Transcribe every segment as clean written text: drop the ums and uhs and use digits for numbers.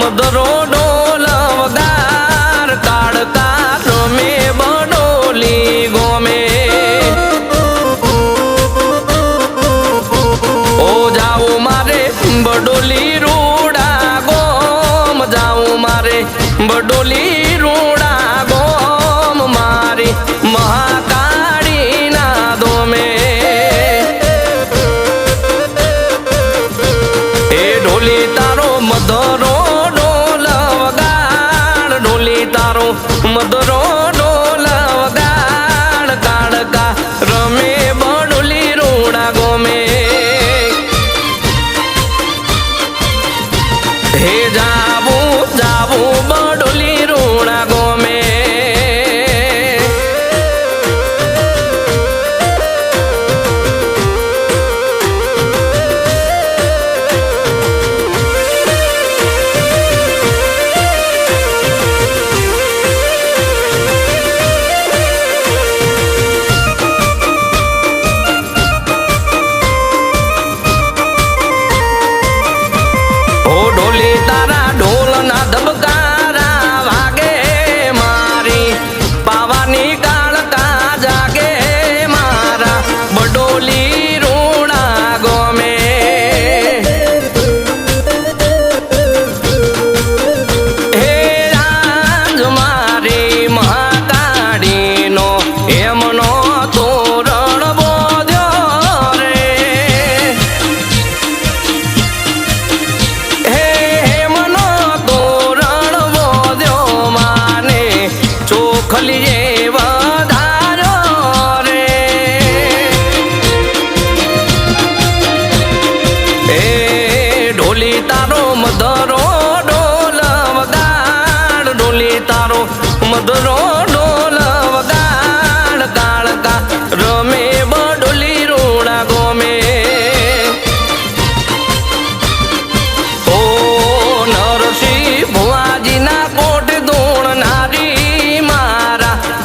મધરો ડોલ વગાર કાળકા રમે બડોલી ગોમે ઓ જાઉં મારે બડોલી રૂડા ગોમ જાઉં મારે બડોલી રૂડા ગોમ મારી મહાકાળી ના દોમે એ ઢોલી તારો મધરો ડોલ વગાડ ઢોલી તારો મધરો ડોલ વગાડ કાળકા રમે બડોલી રૂડા ગોમે હે જાવું જાવું બડોલી રૂડા ગોમે ઢોલી તારા ઢોલ ના ધબકારા વાગે મારી પાવાની કાળકા જાગે મારા બડોલી રૂડા ગોમે હે રાજ મારી મહાકાળીનો એમનો તોરણ બોધ્યો રે ખલીએ વધારો રે એ ઢોલી તારો મધરો ડોલ વગાડ ઢોલી તારો મધરો ડોલ વગાડ કાળકા રમે બડોલી રૂડા ગોમે ઓ નરસિંહ ભુવાજીના કોટ ધૂણ નારી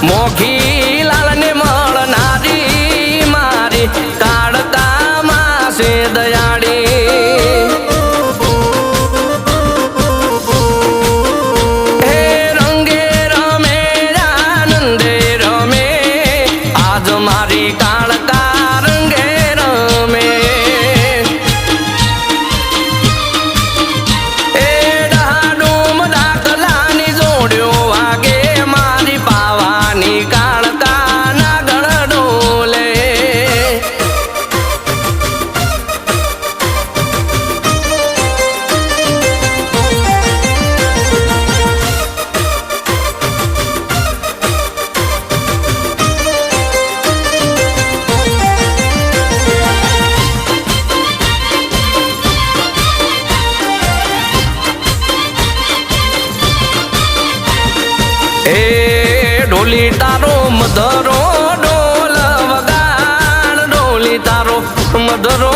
મોખી લાલને મળનારી મારી કાળકા માસે દયાળી હે રંગે રમે આનંદે રમે આજ મારી કાળકા રંગે રમે એ ડાડુમ ડાકલાની જોડ્યો વાગે મારી પાવાની કાળકા ના ગળ ડોલે એ ઢોલી તારો મધરો ડોલ વગાડ ઢોલી તારો મધરો